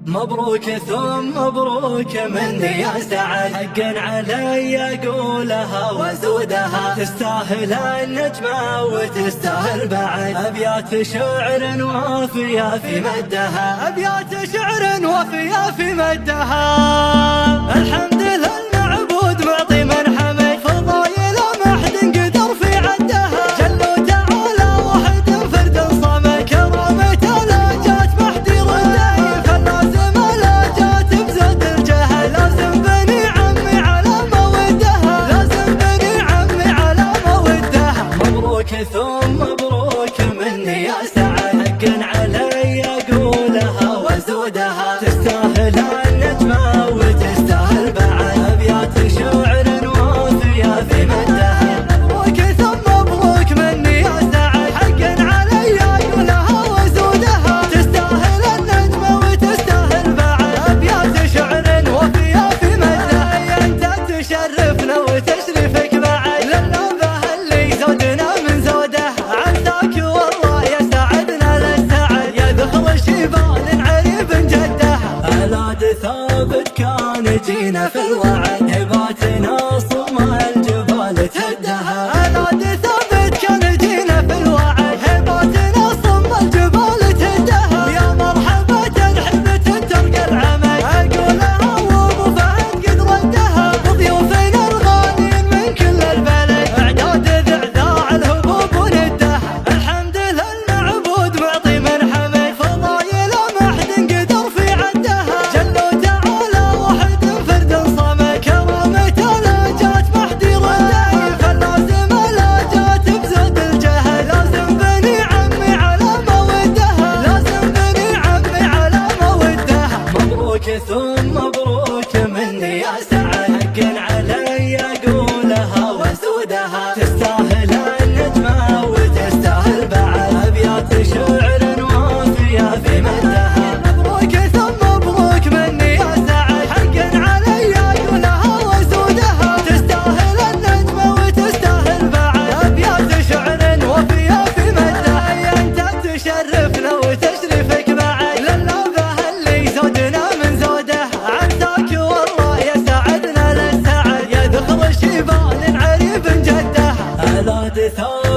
مبروك ثم مبروك مني يا سعد، حقا علي اقولها وازودها، تستاهل النجمة وتستاهل بعد ابيات شعر وافية في مدها، ابيات شعر وافية في مدها. الحمد لله المعبود معطي من حمد، فضايل ما حد قدر في عدها، جل وتعالى واحد فرد صمد، كرامته لا جات ما حد يرده، فلازم لا جات بزود الجهل، لازم بني عمي على مودها، لازم بني عمي على مودها. مبروك ثم مبروك مني يا سعد، حقا علي اقولها وازودها، تستاهل النجمة وتستاهل بعد ابيات شعر وافية في مدها. مبروك ثم مبروك مني يا سعد، حقا علي اقولها وازودها، تستاهل النجمة وتستاهل بعد ابيات شعر وافية في مدها. انت تشرفنا وتشرفك بعد، للنبه اللي زودنا من زوده، عساك والله يسعدنا للسعد، يا ذخر الشيبان عريب جده. الاد ثابت كان جينا في الوعد، هباتنا صم الجبال تهدها، الاد ثابت كان جينا في الوعد، هباتنا صم الجبال تهدها. يا مرحبا ترحبة ترقى العمل، اقولها وابو فهد قد ردها، ضيوفنا الغاليين من كل البلد، اعداد ذعذاع الهبوب وندها. الحمد لله المعبود معطي من حمد، فضايل ما حد قدر في عدها، جل وتعالى واحد فرد صمد، كرامته لا جات ما حد يرده، فلازم لا جات بزود الجهل، لازم بني عمي على مودها، لازم بني عمي على مودها. مبروك ثم مبروك مني يا سعد، حقا علي اقولها وازودها، تستاهل النجمة وتستاهل بعد ابيات شعر وافية في مدها. مبروك ثم مبروك مني يا سعد، حقا علي اقولها وازودها، تستاهل النجمة وتستاهل بعد ابيات شعر وافية في مدها. انت تشرفنا وتشرفك بعد، للنبه اللي زودنا من زوده، عساك والله يسعدنا للسعد، يا ذخر الشيبان عريب جده. الاد ثابت